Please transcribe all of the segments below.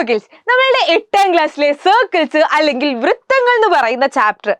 Kids, നമ്മളുടെ 8ാം ക്ലാസ്സിലെ circles അല്ലെങ്കിൽ വൃത്തങ്ങൾ എന്ന് പറയുന്ന ചാപ്റ്റർ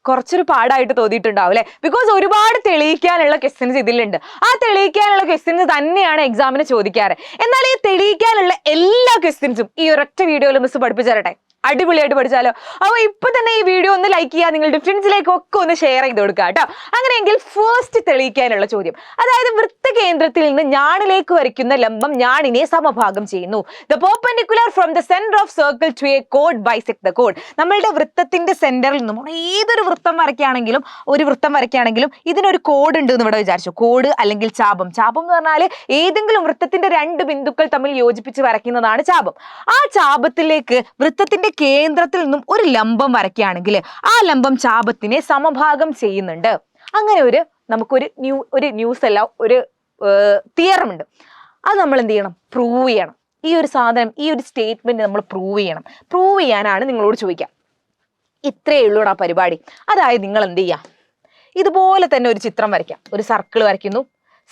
കുറച്ചൊരു പാടായിട്ട് തോന്നിയിട്ടുണ്ടാവും അല്ലെ? ബിക്കോസ് ഒരുപാട് തെളിയിക്കാനുള്ള ക്വസ്റ്റ്യൻസ് ഇതിലുണ്ട്. ആ തെളിയിക്കാനുള്ള ക്വസ്റ്റ്യൻസ് തന്നെയാണ് എക്സാമിന് ചോദിക്കാറ്. എന്നാൽ ഈ തെളിയിക്കാനുള്ള എല്ലാ ക്വസ്റ്റ്യൻസും ഈ ഒരൊറ്റ വീഡിയോയിൽ മിസ് പഠിപ്പിച്ചു തരട്ടെ. അടിപൊളിയായിട്ട് പഠിച്ചാലോ? അപ്പോൾ ഇപ്പൊ തന്നെ ഈ വീഡിയോ ഒന്ന് ലൈക്ക് ചെയ്യുക, നിങ്ങളുടെ ഫ്രണ്ട്സിലേക്കൊക്കെ ഒന്ന് ഷെയർ ചെയ്ത് കൊടുക്കുക കേട്ടോ. അങ്ങനെയെങ്കിൽ ഫസ്റ്റ് തെളിയിക്കാനുള്ള ചോദ്യം, അതായത് വൃത്തകേന്ദ്രത്തിൽ നിന്ന് ഞാണിലേക്ക് വരയ്ക്കുന്ന ലംബം ഞാണിനെ സമഭാഗം ചെയ്യുന്നു. The perpendicular from the center of circle to a chord bisect the chord. നമ്മളുടെ വൃത്തത്തിന്റെ സെന്ററിൽ നിന്നും ഏതൊരു വൃത്തം വരയ്ക്കുകയാണെങ്കിലും ഇതിനൊരു കോഡ് ഉണ്ട് എന്ന് ഇവിടെ വിചാരിച്ചു. കോഡ് അല്ലെങ്കിൽ ചാപം. ചാപം എന്ന് പറഞ്ഞാൽ ഏതെങ്കിലും വൃത്തത്തിന്റെ രണ്ട് ബിന്ദുക്കൾ തമ്മിൽ യോജിപ്പിച്ച് വരയ്ക്കുന്നതാണ് ചാപം. ആ ചാപത്തിലേക്ക് വൃത്തത്തിന്റെ കേന്ദ്രത്തിൽ നിന്നും ഒരു ലംബം വരയ്ക്കുകയാണെങ്കിൽ ആ ലംബം ചാപത്തിനെ സമഭാഗം ചെയ്യുന്നുണ്ട്. അങ്ങനെ നമുക്കൊരു ന്യൂസ് അല്ല, ഒരു തിയറം ഉണ്ട്. അത് നമ്മൾ എന്ത് ചെയ്യണം? പ്രൂവ് ചെയ്യണം. ഈ ഒരു സാധനം, ഈ ഒരു സ്റ്റേറ്റ്മെന്റ് നമ്മൾ പ്രൂവ് ചെയ്യണം. പ്രൂവ് ചെയ്യാനാണ് നിങ്ങളോട് ചോദിക്കാം. ഇത്രയേ ഉള്ളൂ ആ പരിപാടി. അതായത് നിങ്ങൾ എന്ത് ചെയ്യാം, ഇതുപോലെ തന്നെ ഒരു ചിത്രം വരയ്ക്കാം. ഒരു സർക്കിൾ വരയ്ക്കുന്നു,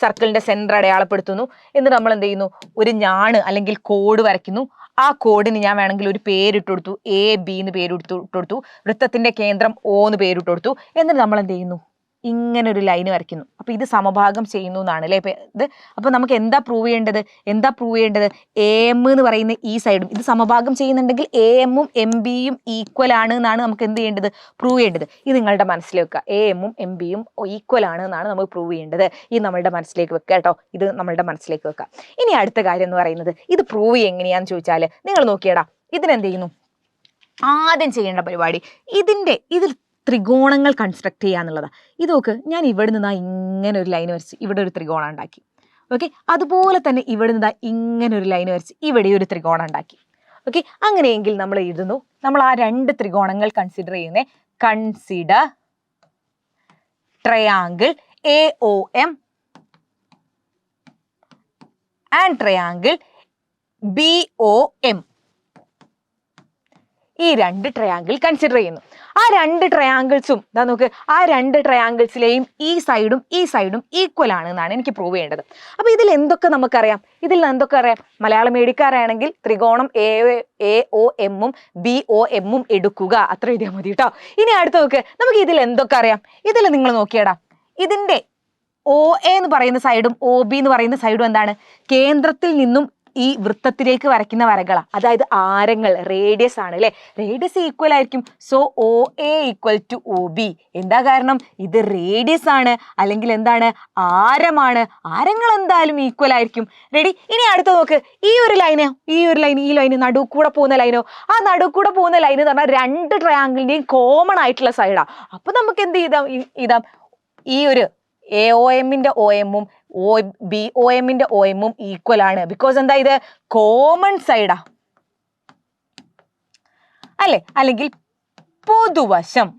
സർക്കിളിന്റെ സെന്റർ അടയാളപ്പെടുത്തുന്നു. എന്നിട്ട് നമ്മൾ എന്ത് ചെയ്യുന്നു? ഒരു ഞാണ് അല്ലെങ്കിൽ കോഡ് വരയ്ക്കുന്നു. ആ കോഡിന് ഞാൻ വേണമെങ്കിൽ ഒരു പേരിട്ട് കൊടുത്തു, AB എന്ന് പേരിട്ട് കൊടുത്തു. വൃത്തത്തിന്റെ കേന്ദ്രം O എന്ന് പേരിട്ട് കൊടുത്തു. എന്നിട്ട് നമ്മൾ എന്ത് ചെയ്യുന്നു? ഇങ്ങനെ ഒരു ലൈന് വരയ്ക്കുന്നു. അപ്പൊ ഇത് സമഭാഗം ചെയ്യുന്നു എന്നാണ് അല്ലെ ഇത്. അപ്പൊ നമുക്ക് എന്താ പ്രൂവ് ചെയ്യേണ്ടത്? AM എന്ന് പറയുന്ന ഈ സൈഡും ഇത് സമഭാഗം ചെയ്യുന്നുണ്ടെങ്കിൽ AM ഉം MB യും ഈക്വൽ ആണ് എന്നാണ് നമുക്ക് എന്ത് ചെയ്യേണ്ടത്? പ്രൂവ് ചെയ്യേണ്ടത്. ഇത് നിങ്ങളുടെ മനസ്സിലേക്ക് വെക്കുക. AM ഉം MB യും ഈക്വൽ ആണ് എന്നാണ് നമുക്ക് പ്രൂവ് ചെയ്യേണ്ടത്. ഇത് നമ്മളുടെ മനസ്സിലേക്ക് വെക്കുക കേട്ടോ. ഇത് നമ്മളുടെ മനസ്സിലേക്ക് വെക്കുക. ഇനി അടുത്ത കാര്യം എന്ന് പറയുന്നത്, ഇത് പ്രൂവ് എങ്ങനെയാന്ന് ചോദിച്ചാൽ നിങ്ങൾ നോക്കിയടാ, ഇതിനെന്ത് ചെയ്യുന്നു? ആദ്യം ചെയ്യേണ്ട പരിപാടി ഇതിൽ ത്രികോണങ്ങൾ കൺസ്ട്രക്ട് ചെയ്യുക എന്നുള്ളതാണ്. ഇത് നോക്ക്, ഞാൻ ഇവിടെ നിന്നാ ഇങ്ങനെ ഒരു ലൈൻ വരച്ച് ഇവിടെ ഒരു ത്രികോണം ഉണ്ടാക്കി. ഓക്കെ, അതുപോലെ തന്നെ ഇവിടെ നിന്നാ ഇങ്ങനെ ഒരു ലൈൻ വരച്ച് ഇവിടെ ഒരു ത്രികോണം ഉണ്ടാക്കി. ഓക്കെ, അങ്ങനെയെങ്കിൽ നമ്മൾ എഴുതുന്നു, നമ്മൾ ആ രണ്ട് ത്രികോണങ്ങൾ കൺസിഡർ ചെയ്യുന്നേ. Consider triangle AOM and triangle BOM. ഈ രണ്ട് ട്രയാങ്കിൾ കൺസിഡർ ചെയ്യുന്നു. ആ രണ്ട് ട്രയാങ്കിൾസും ഇതാ നോക്ക്, ആ രണ്ട് ട്രയാങ്കിൾസിലെയും ഈ സൈഡും ഈക്വൽ ആണ് എന്നാണ് എനിക്ക് പ്രൂവ് ചെയ്യേണ്ടത്. അപ്പൊ ഇതിൽ എന്തൊക്കെ നമുക്കറിയാം? മലയാളം മേടിക്കാരാണെങ്കിൽ ത്രികോണം AOM ഉം BOM ഉം എടുക്കുക, അത്ര എഴുതിയാൽ മതി കേട്ടോ. ഇനി അടുത്ത് നോക്ക്, നമുക്ക് ഇതിൽ എന്തൊക്കെ അറിയാം? ഇതിൽ നിങ്ങൾ നോക്കിയടാ, ഇതിന്റെ OA എന്ന് പറയുന്ന സൈഡും OB എന്ന് പറയുന്ന സൈഡും എന്താണ്? കേന്ദ്രത്തിൽ നിന്നും ഈ വൃത്തത്തിലേക്ക് വരയ്ക്കുന്ന വരകളാ, അതായത് ആരങ്ങൾ, റേഡിയസ് ആണ് അല്ലെ. റേഡിയസ് ഈക്വൽ ആയിരിക്കും. So OA equal to OB. എന്താ കാരണം? ഇത് റേഡിയസ് ആണ്, അല്ലെങ്കിൽ എന്താണ്? ആരമാണ്. ആരങ്ങൾ എന്തായാലും ഈക്വൽ ആയിരിക്കും. റെഡി? ഇനി അടുത്ത് നോക്ക്, ഈ ലൈന് നടുക്കൂടെ പോകുന്ന ലൈനോ? ആ നടുക്കൂടെ പോകുന്ന ലൈൻ എന്ന് പറഞ്ഞാൽ രണ്ട് ട്രയാങ്കിളിന്റെയും കോമൺ ആയിട്ടുള്ള സൈഡാ. അപ്പൊ നമുക്ക് എന്ത് ചെയ്താം? ഈ ഒരു AOM-ന്റെ OM ഉം BOM-ന്റെ OM ഉം ഈക്വൽ ആണ്. ബിക്കോസ് എന്താ? ഇത് കോമൺ സൈഡാ അല്ലെ, അല്ലെങ്കിൽ പൊതുവശം.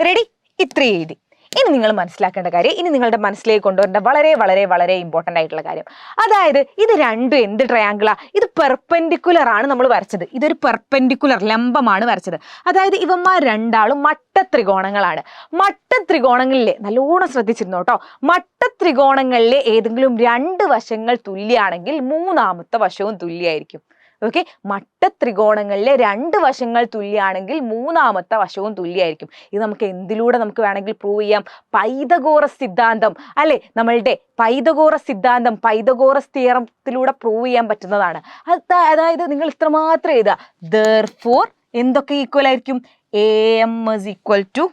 റെഡി? ഇത്രയും എഴുതി. ഇനി നിങ്ങൾ മനസ്സിലാക്കേണ്ട കാര്യം, ഇനി നിങ്ങളുടെ മനസ്സിലേക്ക് കൊണ്ടുവരേണ്ട വളരെ വളരെ വളരെ ഇമ്പോർട്ടൻ്റ് ആയിട്ടുള്ള കാര്യം, അതായത് ഇത് രണ്ടും എന്ത് ട്രയാങ്കിളാ? ഇത് പെർപെൻഡിക്കുലർ ആണ് നമ്മൾ വരച്ചത്. ഇതൊരു പെർപെൻഡിക്കുലർ ലംബമാണ് വരച്ചത്. അതായത് ഇവന്മാർ രണ്ടാളും മട്ടത്രികോണങ്ങളാണ്. മട്ടത്രികോണങ്ങളിലെ നല്ലോണം ശ്രദ്ധിച്ചിരുന്നു കേട്ടോ. മട്ടത്രികോണങ്ങളിലെ ഏതെങ്കിലും രണ്ട് വശങ്ങൾ തുല്യാണെങ്കിൽ മൂന്നാമത്തെ വശവും തുല്യമായിരിക്കും. ഓക്കെ, മട്ടത്രികോണങ്ങളിലെ രണ്ട് വശങ്ങൾ തുല്യാണെങ്കിൽ മൂന്നാമത്തെ വശവും തുല്യമായിരിക്കും. ഇത് നമുക്ക് എന്തിലൂടെ നമുക്ക് വേണമെങ്കിൽ പ്രൂവ് ചെയ്യാം? പൈതഗോറസ് സിദ്ധാന്തം അല്ലെ, നമ്മളുടെ പൈതഗോറസ് തിയറത്തിലൂടെ പ്രൂവ് ചെയ്യാൻ പറ്റുന്നതാണ്. അതായത് നിങ്ങൾ ഇത്രമാത്രം എഴുതുക, therefore എന്തൊക്കെ ഈക്വൽ ആയിരിക്കും? AM is equal to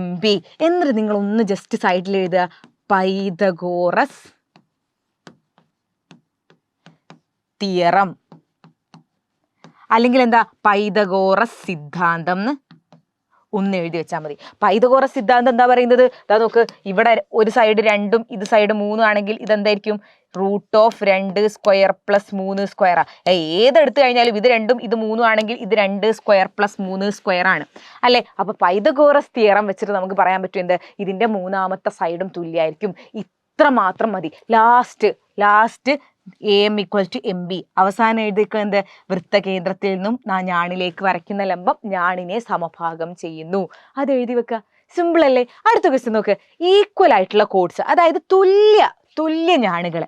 MB. എന്നിട്ട് നിങ്ങൾ ഒന്ന് ജസ്റ്റ് സൈഡിൽ എഴുതുക, പൈതഗോറസ് തിയറം, അല്ലെങ്കിൽ എന്താ? പൈതഗോറസ് സിദ്ധാന്തം എന്ന് ഒന്ന് എഴുതി വെച്ചാൽ മതി. പൈതഗോറസ് സിദ്ധാന്തം എന്താ പറയുന്നത്? അതാ നോക്ക്, ഇവിടെ ഒരു സൈഡ് 2ഉം ഇത് സൈഡ് 3 ആണെങ്കിൽ ഇതെന്തായിരിക്കും? √2 സ്ക്വയർ പ്ലസ് 3 സ്ക്വയറാ. ഏതെടുത്തു കഴിഞ്ഞാലും ഇത് 2ഉം ഇത് 3ഉം ആണെങ്കിൽ ഇത് 2 സ്ക്വയർ പ്ലസ് 3 സ്ക്വയർ ആണ് അല്ലെ. അപ്പൊ പൈതഗോറസ് തിയറം വെച്ചിട്ട് നമുക്ക് പറയാൻ പറ്റും എന്ത്? ഇതിന്റെ മൂന്നാമത്തെ സൈഡും തുല്യമായിരിക്കും. ഇത്ര മാത്രം മതി. Last AM equal to MB. അവസാനം എഴുതിക്കുന്നത് വൃത്തകേന്ദ്രത്തിൽ നിന്നും ഞാണിലേക്ക് വരയ്ക്കുന്ന ലംബം ഞാണിനെ സമഭാഗം ചെയ്യുന്നു. അത് എഴുതി വെക്കുക. സിമ്പിൾ അല്ലേ? അടുത്ത ക്വസ്റ്റ്യൻ നോക്ക്. ഈക്വൽ ആയിട്ടുള്ള കോഡ്സ്, അതായത് തുല്യ ഞാണുകൾ.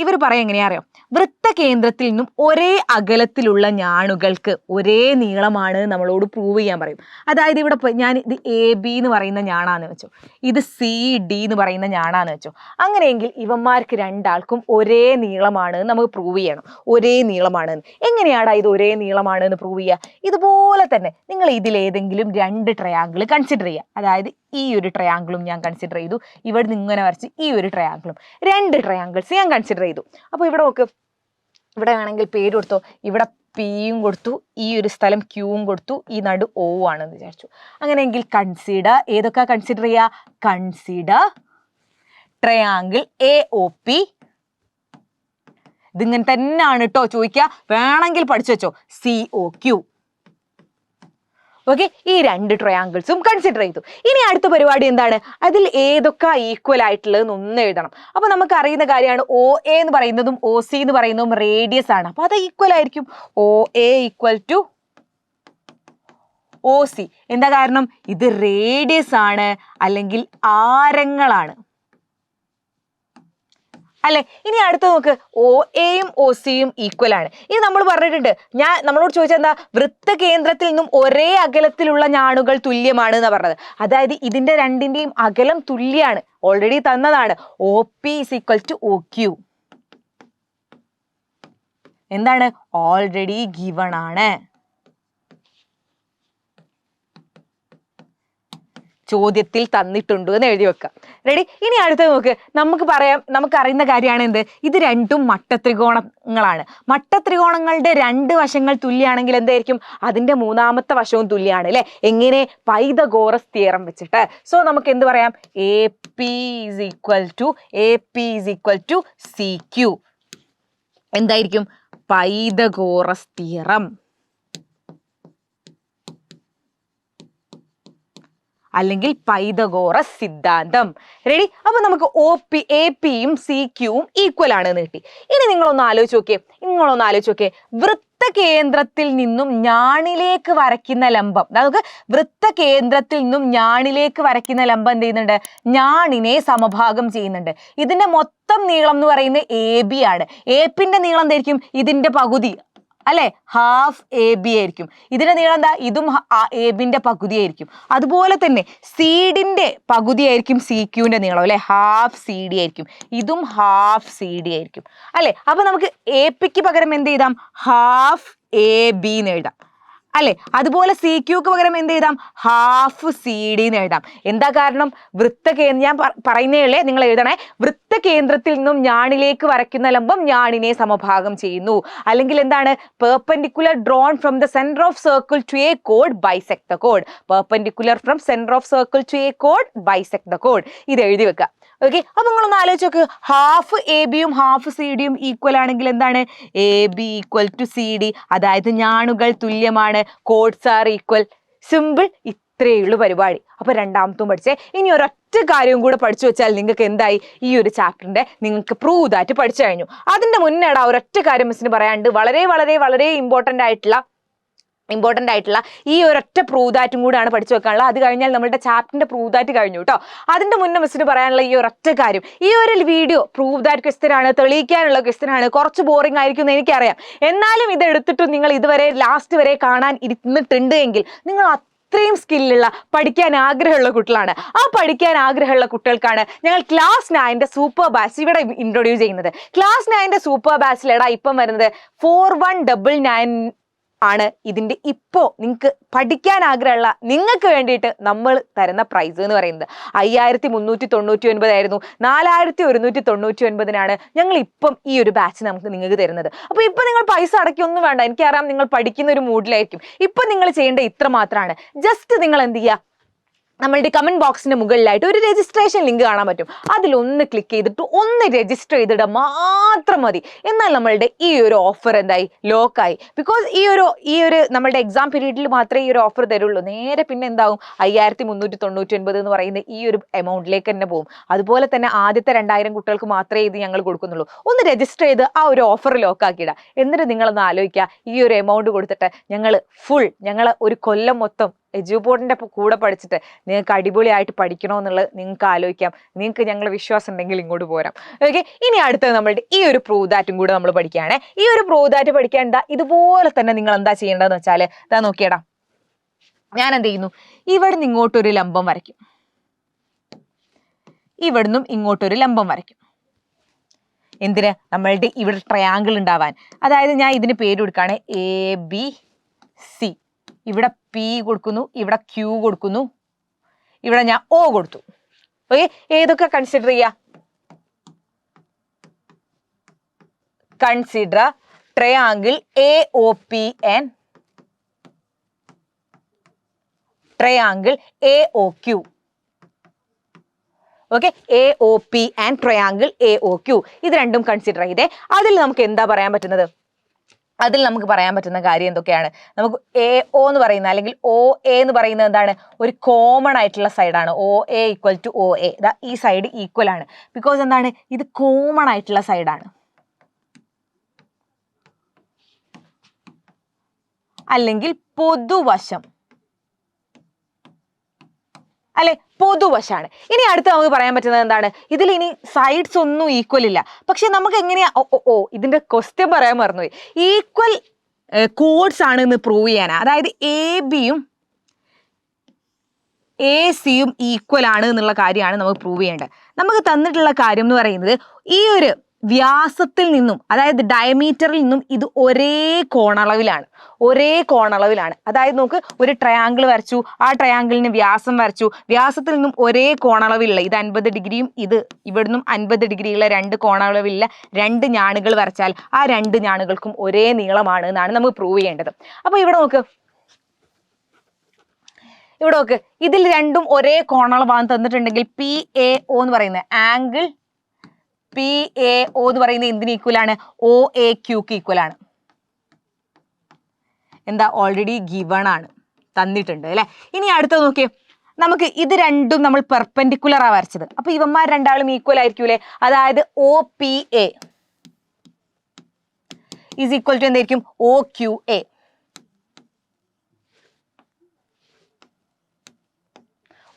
ഇവർ പറയാം എങ്ങനെയാ അറിയാം? വൃത്തകേന്ദ്രത്തിൽ നിന്നും ഒരേ അകലത്തിലുള്ള ഞാണുകൾക്ക് ഒരേ നീളമാണ് നമ്മളോട് പ്രൂവ് ചെയ്യാൻ പറയും. അതായത് ഇവിടെ ഞാൻ ഇത് AB എന്ന് പറയുന്ന ഞാണാന്ന് വെച്ചോ, ഇത് CD എന്ന് പറയുന്ന ഞാണാന്ന് വെച്ചോ. അങ്ങനെയെങ്കിൽ ഇവന്മാർക്ക് രണ്ടാൾക്കും ഒരേ നീളമാണ് നമുക്ക് പ്രൂവ് ചെയ്യണം. ഒരേ നീളമാണ്. എങ്ങനെയാടാ ഇത് ഒരേ നീളമാണ് എന്ന് പ്രൂവ് ചെയ്യുക? ഇതുപോലെ തന്നെ നിങ്ങൾ ഇതിലേതെങ്കിലും 2 ട്രയാങ്കിൾ കൺസിഡർ ചെയ്യുക. അതായത് ഈ ഒരു ട്രയാങ്കിളും ഞാൻ കൺസിഡർ ചെയ്തു, ഇവിടെ നിന്ന് ഇങ്ങനെ വരച്ച് ഈ ഒരു ട്രയാങ്കിളും, 2 ട്രയാങ്കിൾസ് ഞാൻ കൺസിഡർ ചെയ്തു. അപ്പോൾ ഇവിടെ നോക്ക്, ഇവിടെ വേണമെങ്കിൽ പേര് കൊടുത്തോ. ഇവിടെ Pയും കൊടുത്തു, ഈ ഒരു സ്ഥലം Qയും കൊടുത്തു, ഈ നടു O ആണെന്ന് വിചാരിച്ചു. അങ്ങനെയെങ്കിൽ കൺസിഡർ ഏതൊക്കെ കൺസിഡർ ചെയ്യുക? Consider triangle AOP. ഇതിങ്ങനെ തന്നെയാണ് കേട്ടോ ചോദിക്കുക, വേണമെങ്കിൽ പഠിച്ചു വെച്ചോ. COQ. ഓക്കെ, ഈ 2 ട്രയാങ്കിൾസും കൺസിഡർ ചെയ്തു. ഇനി അടുത്ത പരിപാടി എന്താണ്? അതിൽ ഏതൊക്കെ ഈക്വൽ ആയിട്ടുള്ളത് ഒന്ന് എഴുതണം. അപ്പൊ നമുക്ക് അറിയുന്ന കാര്യമാണ് OA എന്ന് പറയുന്നതും OC എന്ന് പറയുന്നതും റേഡിയസ് ആണ്. അപ്പൊ അത് ഈക്വൽ ആയിരിക്കും. OA equal to OC. എന്താ കാരണം? ഇത് റേഡിയസ് ആണ്, അല്ലെങ്കിൽ ആരങ്ങളാണ് അല്ലെ? ഇനി അടുത്ത് നോക്ക്, OAയും OCയും ഈക്വൽ ആണ്. ഇത് നമ്മൾ പറഞ്ഞിട്ടുണ്ട്. നമ്മളോട് ചോദിച്ചാൽ എന്താ? വൃത്തകേന്ദ്രത്തിൽ നിന്നും ഒരേ അകലത്തിലുള്ള ഞാണുകൾ തുല്യമാണ് എന്നാ പറഞ്ഞത്. അതായത് ഇതിന്റെ രണ്ടിന്റെയും അകലം തുല്യാണ്, ഓൾറെഡി തന്നതാണ്. OP is equal to OQ. എന്താണ്? ഓൾറെഡി ഗിവൺ ആണ്, ചോദ്യത്തിൽ തന്നിട്ടുണ്ട് എന്ന് എഴുതി വെക്കാം. റെഡി? ഇനി അടുത്ത് നോക്ക്, നമുക്ക് അറിയുന്ന കാര്യമാണ് എന്ത്? ഇത് രണ്ടും മട്ടത്രികോണങ്ങളാണ്. മട്ടത്രികോണങ്ങളുടെ 2 വശങ്ങൾ തുല്യാണെങ്കിൽ എന്തായിരിക്കും? അതിന്റെ 3ാമത്തെ വശവും തുല്യാണ് അല്ലെ? എങ്ങനെ? പൈതഗോറസ് തിയറം വെച്ചിട്ട്. സോ നമുക്ക് എന്ത് പറയാം? AP is equal to CQ. എന്തായിരിക്കും? പൈതഗോറസ് തിയറം അല്ലെങ്കിൽ പൈതഗോറസ് സിദ്ധാന്തം. റെഡി? അപ്പൊ നമുക്ക് APയും CQയും ഈക്വൽ ആണെന്ന് കിട്ടി. ഇനി നിങ്ങളൊന്ന് ആലോചിച്ച് നോക്കിയേ, വൃത്തകേന്ദ്രത്തിൽ നിന്നും ഞാണിലേക്ക് വരയ്ക്കുന്ന ലംബം. നമുക്ക് വൃത്തകേന്ദ്രത്തിൽ നിന്നും ഞാണിലേക്ക് വരയ്ക്കുന്ന ലംബം എന്ത് ചെയ്യുന്നുണ്ട്? ഞാണിനെ സമഭാഗം ചെയ്യുന്നുണ്ട്. ഇതിന്റെ മൊത്തം നീളം എന്ന് പറയുന്നത് AB ആണ്. APന്റെ നീളം എന്തായിരിക്കും? ഇതിന്റെ പകുതി അല്ലെ? ഹാഫ് AB ആയിരിക്കും. ഇതിന്റെ നീളം എന്താ? ഇതും ABന്റെ പകുതി ആയിരിക്കും. അതുപോലെ തന്നെ CD പകുതി ആയിരിക്കും CQന്റെ നീളം അല്ലെ? ഹാഫ് CD ആയിരിക്കും. ഇതും ഹാഫ് CD ആയിരിക്കും അല്ലെ? അപ്പൊ നമുക്ക് APക്ക് പകരം എന്ത് ചെയ്താം? ഹാഫ് AB എന്ന് എഴുതാം അല്ലെ? അതുപോലെ CQക്ക് പകരം എന്ത് എഴുതാം? ഹാഫ് CD എന്ന് എഴുതാം. എന്താ കാരണം? ഞാൻ പറയുന്നേ നിങ്ങൾ എഴുതണേ. വൃത്തകേന്ദ്രത്തിൽ നിന്നും ഞാണിലേക്ക് വരയ്ക്കുന്ന ലംബം ഞാണിനെ സമഭാഗം ചെയ്യുന്നു. അല്ലെങ്കിൽ എന്താണ്? Perpendicular drawn from the centre of circle to A code bisect the code. Perpendicular from centre of circle to A code bisect the code. ഇത് എഴുതി വെക്കുക. ഓക്കെ, അപ്പൊ നിങ്ങളൊന്ന് ആലോചിച്ച് നോക്ക്, ഹാഫ് ABയും ഹാഫ് CDയും ഈക്വൽ ആണെങ്കിൽ എന്താണ്? AB equal to CD. അതായത് ഞാണുകൾ തുല്യമാണ്, കോഡ്സ് ആർ ഈക്വൽ. സിമ്പിൾ. ഇത്രയേ ഉള്ളൂ പരിപാടി. അപ്പൊ രണ്ടാമത്തും പഠിച്ചേ. ഇനി ഒരൊറ്റ കാര്യം കൂടെ പഠിച്ചു വെച്ചാൽ നിങ്ങൾക്ക് എന്തായി? ഈ ഒരു ചാപ്റ്ററിന്റെ നിങ്ങൾക്ക് പ്രൂവ് ദാറ്റ് പഠിച്ചു കഴിഞ്ഞു. അതിന്റെ മുന്നേടാ ഒരൊറ്റ കാര്യം മിസ്സിന് പറയാനുണ്ട്. വളരെ വളരെ വളരെ ഇമ്പോർട്ടന്റ് ആയിട്ടുള്ള ഈ ഒരൊറ്റ പ്രൂവ് ദാറ്റും കൂടെയാണ് പഠിച്ചു വെക്കാനുള്ളത്. അത് കഴിഞ്ഞാൽ നമ്മുടെ ചാപ്റ്ററിന്റെ പ്രൂവ് ദാറ്റ് കഴിഞ്ഞു കേട്ടോ. അതിന്റെ മുന്നേ മിസ്സിന് പറയാനുള്ള ഈ ഒരൊറ്റ കാര്യം, ഈ ഒരു വീഡിയോ പ്രൂവ് ദാറ്റ് ക്വസ്റ്റ്യൻ ആണ്, തെളിയിക്കാനുള്ള ക്വസ്റ്റ്യൻ ആണ്. കുറച്ച് ബോറിംഗ് ആയിരിക്കും എന്ന് എനിക്കറിയാം. എന്നാലും ഇത് എടുത്തിട്ട് നിങ്ങൾ ഇതുവരെ ലാസ്റ്റ് വരെ കാണാൻ ഇരുന്നിട്ടുണ്ട് എങ്കിൽ നിങ്ങൾ അത്രയും സ്കില്ലുള്ള, പഠിക്കാൻ ആഗ്രഹമുള്ള കുട്ടികളാണ്. ആ പഠിക്കാൻ ആഗ്രഹമുള്ള കുട്ടികൾക്കാണ് ഞങ്ങൾ ക്ലാസ് 9 സൂപ്പർ ബാച്ച് ഇവിടെ ഇൻട്രൊഡ്യൂസ് ചെയ്യുന്നത്. ക്ലാസ് 9 സൂപ്പർ ബാച്ചിലെടാ ഇപ്പം വരുന്നത് 4199 ആണ്. ഇതിന്റെ ഇപ്പോ നിങ്ങൾക്ക് പഠിക്കാൻ ആഗ്രഹമുള്ള നിങ്ങൾക്ക് വേണ്ടിയിട്ട് നമ്മൾ തരുന്ന പ്രൈസ് എന്ന് പറയുന്നത് 5399 ആയിരുന്നു. 4199 ഞങ്ങൾ ഇപ്പം ഈ ഒരു ബാച്ച് നിങ്ങൾക്ക് തരുന്നത്. അപ്പൊ ഇപ്പൊ നിങ്ങൾ പൈസ അടയ്ക്കൊന്നും വേണ്ട. എനിക്കറിയാം നിങ്ങൾ പഠിക്കുന്ന ഒരു മൂഡിലായിരിക്കും. ഇപ്പൊ നിങ്ങൾ ചെയ്യേണ്ട ഇത്ര മാത്രമാണ്. ജസ്റ്റ് നിങ്ങൾ എന്ത് ചെയ്യുക? നമ്മളുടെ കമന്റ് ബോക്സിന്റെ മുകളിലായിട്ട് ഒരു രജിസ്ട്രേഷൻ ലിങ്ക് കാണാൻ പറ്റും. അതിലൊന്ന് ക്ലിക്ക് ചെയ്തിട്ട് ഒന്ന് രജിസ്റ്റർ ചെയ്തിട്ട് മാത്രം മതി. എന്നാൽ നമ്മളുടെ ഈ ഒരു ഓഫർ എന്തായി? ലോക്കായി. ബിക്കോസ് ഈ ഒരു നമ്മളുടെ എക്സാം പീരീഡിൽ മാത്രമേ ഈ ഒരു ഓഫർ തരുള്ളൂ. നേരെ പിന്നെ എന്താവും? 5399 എന്ന് പറയുന്ന ഈ ഒരു എമൗണ്ടിലേക്ക് തന്നെ പോകും. അതുപോലെ തന്നെ ആദ്യത്തെ 2000 കുട്ടികൾക്ക് മാത്രമേ ഇത് ഞങ്ങൾ കൊടുക്കുന്നുള്ളൂ. ഒന്ന് രജിസ്റ്റർ ചെയ്ത് ആ ഒരു ഓഫർ ലോക്കാക്കിയിടുക. എന്നിട്ട് നിങ്ങളൊന്ന് ആലോചിക്കുക, ഈ ഒരു എമൗണ്ട് കൊടുത്തിട്ട് ഞങ്ങൾ ഒരു കൊല്ലം മൊത്തം എജ്യൂപോർട്ടിൻ്റെ കൂടെ പഠിച്ചിട്ട് നിങ്ങൾക്ക് അടിപൊളിയായിട്ട് പഠിക്കണമെന്നുള്ളത് നിങ്ങൾക്ക് ആലോചിക്കാം. നിങ്ങൾക്ക് ഞങ്ങളെ വിശ്വാസം ഉണ്ടെങ്കിൽ ഇങ്ങോട്ട് പോരാം. ഓക്കെ, ഇനി അടുത്തത് നമ്മളുടെ ഈ ഒരു പ്രൂവ് ദാറ്റും കൂടെ നമ്മൾ പഠിക്കുകയാണ്. ഈ ഒരു പ്രൂവ് ദാറ്റ് പഠിക്കാൻ എന്താ ഇതുപോലെ തന്നെ നിങ്ങൾ എന്താ ചെയ്യേണ്ടതെന്ന് വെച്ചാൽ ഇതാ നോക്കിയടാ, ഞാൻ എന്ത് ചെയ്യുന്നു, ഇവിടുന്ന് ഇങ്ങോട്ടൊരു ലംബം വരയ്ക്കും, ഇവിടുന്നും ഇങ്ങോട്ടൊരു ലംബം വരയ്ക്കും. എന്തിന്? നമ്മളുടെ ഇവിടെ ട്രയാങ്കിൾ ഉണ്ടാവാൻ. അതായത് ഞാൻ ഇതിന് പേര് കൊടുക്കുകയാണ് ABC. ഇവിടെ P കൊടുക്കുന്നു, ഇവിടെ Q കൊടുക്കുന്നു, ഇവിടെ ഞാൻ O കൊടുത്തു. ഓക്കെ, ഏതൊക്കെ കൺസിഡർ ചെയ്യാ? Consider triangle AOP and triangle AOQ. Okay, AOP and triangle AOQ ഇത് രണ്ടും കൺസിഡർ ചെയ്തേ. അതിൽ നമുക്ക് എന്താ പറയാൻ പറ്റുന്നത്? അതിൽ നമുക്ക് പറയാൻ പറ്റുന്ന കാര്യം എന്തൊക്കെയാണ്? നമുക്ക് AO എന്ന് പറയുന്ന അല്ലെങ്കിൽ OA എന്ന് പറയുന്നത് എന്താണ്? ഒരു കോമൺ ആയിട്ടുള്ള സൈഡാണ്. OA equal to OA. ഈ സൈഡ് ഈക്വൽ ആണ്. ബിക്കോസ് എന്താണ്? ഇത് കോമൺ ആയിട്ടുള്ള സൈഡാണ്, അല്ലെങ്കിൽ പൊതുവശം, അല്ലെ? പൊതുവശാണ്. ഇനി അടുത്ത് നമുക്ക് പറയാൻ പറ്റുന്നത് എന്താണ്? ഇതിൽ ഇനി സൈഡ്സ് ഒന്നും ഈക്വൽ ഇല്ല. പക്ഷെ നമുക്ക് എങ്ങനെയാ ഇതിന്റെ ക്വസ്റ്റ്യൻ പറയാൻ മറന്നുപോയി. ഈക്വൽ കോഡ്സ് ആണ് എന്ന് പ്രൂവ് ചെയ്യാനാ. അതായത് ABയും AC-യും ഈക്വൽ ആണ് എന്നുള്ള കാര്യമാണ് നമുക്ക് പ്രൂവ് ചെയ്യേണ്ടത്. നമുക്ക് തന്നിട്ടുള്ള കാര്യം എന്ന് പറയുന്നത് ഈ ഒരു വ്യാസത്തിൽ നിന്നും, അതായത് ഡയമീറ്ററിൽ നിന്നും ഇത് ഒരേ കോണളവിലാണ്. അതായത് നമുക്ക് ഒരു ട്രയാങ്കിൾ വരച്ചു, ആ ട്രയാങ്കിളിന് വ്യാസം വരച്ചു, വ്യാസത്തിൽ നിന്നും ഒരേ കോണളവിലുള്ള, ഇത് 50 ഡിഗ്രിയും ഇത് ഇവിടുന്നും 50 ഡിഗ്രിയുള്ള രണ്ട് കോണളവിലുള്ള രണ്ട് ഞാണുകൾ വരച്ചാൽ ആ രണ്ട് ഞാണുകൾക്കും ഒരേ നീളമാണ് എന്നാണ് നമുക്ക് പ്രൂവ് ചെയ്യേണ്ടത്. അപ്പൊ ഇവിടെ നോക്ക്, ഇതിൽ രണ്ടും ഒരേ കോണളവാണ് തന്നിട്ടുണ്ടെങ്കിൽ PAO എന്ന് പറയുന്നത് ആംഗിൾ PAO എന്ന് പറയുന്നത് എന്തിന് ഈക്വൽ ആണ്? OAQക്ക് ഈക്വൽ ആണ്. എന്താ? ഓൾറെഡി ഗിവൺ ആണ്, തന്നിട്ടുണ്ട് അല്ലെ. ഇനി അടുത്തത് നോക്കിയേ, നമുക്ക് ഇത് രണ്ടും നമ്മൾ പെർപെൻഡിക്കുലറാ വരച്ചത്. അപ്പൊ ഇവന്മാർ രണ്ടാളും ഈക്വൽ ആയിരിക്കൂലേ? അതായത് OPA ഈസ് ഈക്വൽ ടു എന്തായിരിക്കും? OQA.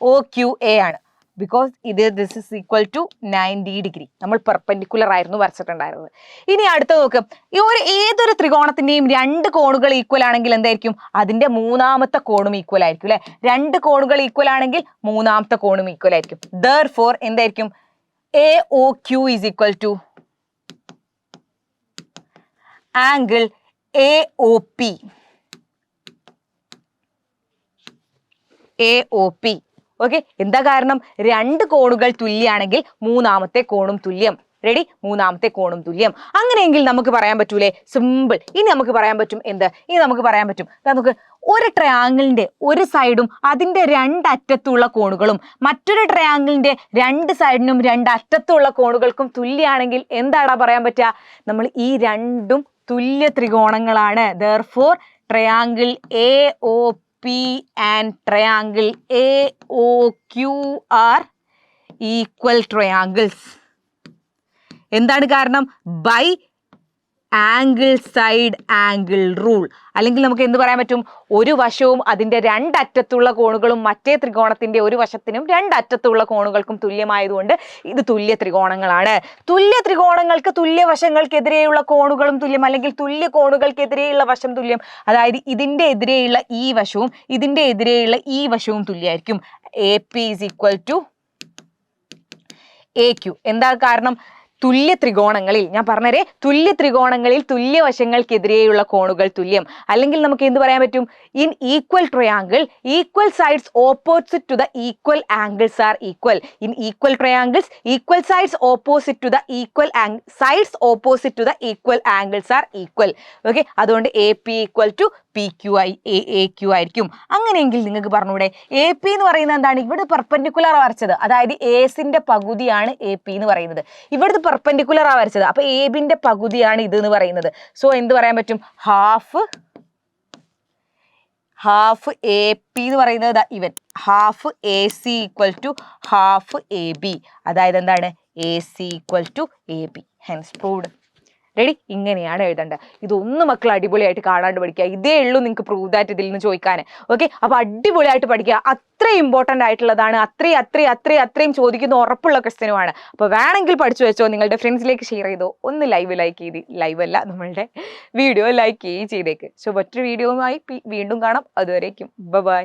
OQA ആണ്. Because this is equal to 90 degree. നമ്മൾ പെർപെൻഡിക്കുലർ ആയിരുന്നു വരച്ചിട്ടുണ്ടായിരുന്നത്. ഇനി അടുത്ത നോക്ക്, ഈ ഏതൊരു ത്രികോണത്തിന്റെയും രണ്ട് കോണുകൾ ഈക്വൽ ആണെങ്കിൽ എന്തായിരിക്കും? അതിന്റെ മൂന്നാമത്തെ കോണും ഈക്വൽ ആയിരിക്കും അല്ലെ. രണ്ട് കോണുകൾ ഈക്വൽ ആണെങ്കിൽ മൂന്നാമത്തെ കോണും ഈക്വൽ ആയിരിക്കും. Therefore എന്തായിരിക്കും? AOQ is equal to angle AOP. Okay, എന്താ കാരണം? രണ്ട് കോണുകൾ തുല്യാണെങ്കിൽ മൂന്നാമത്തെ കോണും തുല്യം. റെഡി? മൂന്നാമത്തെ കോണും തുല്യം. അങ്ങനെയെങ്കിൽ നമുക്ക് പറയാൻ പറ്റൂലേ? സിമ്പിൾ. ഇനി നമുക്ക് പറയാൻ പറ്റും എന്ത്? നമുക്ക് ഒരു ട്രയാങ്കിളിന്റെ ഒരു സൈഡും അതിന്റെ രണ്ടറ്റത്തുള്ള കോണുകളും മറ്റൊരു ട്രയാങ്കിളിന്റെ രണ്ട് സൈഡിനും രണ്ടറ്റത്തുള്ള കോണുകൾക്കും തുല്യാണെങ്കിൽ എന്താടാ പറയാൻ പറ്റുക? നമ്മൾ ഈ രണ്ടും തുല്യ ത്രികോണങ്ങളാണ്. Therefore triangle AOP and triangle AOQ are equal triangles. എന്താണ് കാരണം? By angle side angle rule. അല്ലെങ്കിൽ നമുക്ക് എന്ത് പറയാൻ പറ്റും? ഒരു വശവും അതിന്റെ രണ്ടറ്റത്തുള്ള കോണുകളും മറ്റേ ത്രികോണത്തിന്റെ ഒരു വശത്തിനും രണ്ടറ്റത്തുള്ള കോണുകൾക്കും തുല്യമായതുകൊണ്ട് ഇത് തുല്യ ത്രികോണങ്ങളാണ്. തുല്യ ത്രികോണങ്ങൾക്ക് തുല്യ വശങ്ങൾക്കെതിരെയുള്ള കോണുകളും തുല്യം, അല്ലെങ്കിൽ തുല്യ കോണുകൾക്കെതിരെയുള്ള വശം തുല്യം. അതായത് ഇതിന്റെ എതിരെയുള്ള ഈ വശവും ഇതിന്റെ എതിരെയുള്ള ഈ വശവും തുല്യമായിരിക്കും. AP is equal to AQ. എന്താ കാരണം? തുല്യ ത്രികോണങ്ങളിൽ, ഞാൻ പറഞ്ഞേ, തുല്യ ത്രികോണങ്ങളിൽ തുല്യ വശങ്ങൾക്കെതിരെയുള്ള കോണുകൾ തുല്യം. അല്ലെങ്കിൽ നമുക്ക് എന്ത് പറയാൻ പറ്റും? In equal triangle equal sides opposite to the equal angles are equal. In equal triangles equal sides opposite to the equal sides opposite to the equal angles are equal. Okay, അതുകൊണ്ട് AP ഈക്വൽ ടു AQ ആയിരിക്കും. അങ്ങനെയെങ്കിൽ നിങ്ങൾക്ക് പറഞ്ഞൂടെ AP എന്ന് പറയുന്നത് എന്താണ്? ഇവിടെ perpendicular വരച്ചത്, അതായത് ASന്റെ പകുതിയാണ് AP എന്ന് പറയുന്നത്. ഇവിടുത്തെ പെർപെൻഡിക്കുലർ വരച്ചത്, അപ്പൊ ABന്റെ പകുതിയാണ് ഇത് എന്ന് പറയുന്നത്. സോ എന്ത് പറയാൻ പറ്റും? ഹാഫ് AP എന്ന് പറയുന്നത് ഇവൻ half AC equal to half AB. അതായത് എന്താണ്? AC equal to AB. Hence proved. Ready? ഇങ്ങനെയാണ് എഴുതേണ്ടത്. ഇതൊന്നും മക്കൾ അടിപൊളിയായിട്ട് കാണാണ്ട് പഠിക്കുക. ഇതേ ഉള്ളൂ നിങ്ങൾക്ക് പ്രൂവ് ദാറ്റ് ഇതിൽ നിന്ന് ചോദിക്കാൻ. ഓക്കെ, അപ്പൊ അടിപൊളിയായിട്ട് പഠിക്കുക. അത്രയും ഇമ്പോർട്ടന്റ് ആയിട്ടുള്ളതാണ്. അത്രയും ചോദിക്കുന്ന ഉറപ്പുള്ള ക്വസ്റ്റ്യനുമാണ്. അപ്പൊ വേണമെങ്കിൽ പഠിച്ചു വെച്ചോ, നിങ്ങളുടെ ഫ്രണ്ട്സിലേക്ക് ഷെയർ ചെയ്തോ, ഒന്ന് ലൈവ് ലൈക്ക് ചെയ്ത്, ലൈവ് അല്ല നമ്മളുടെ വീഡിയോ ലൈക്ക് ചെയ്തേക്ക്. സോ മറ്റൊരു വീഡിയോയുമായി വീണ്ടും കാണാം. അതുവരേക്കും ബൈ.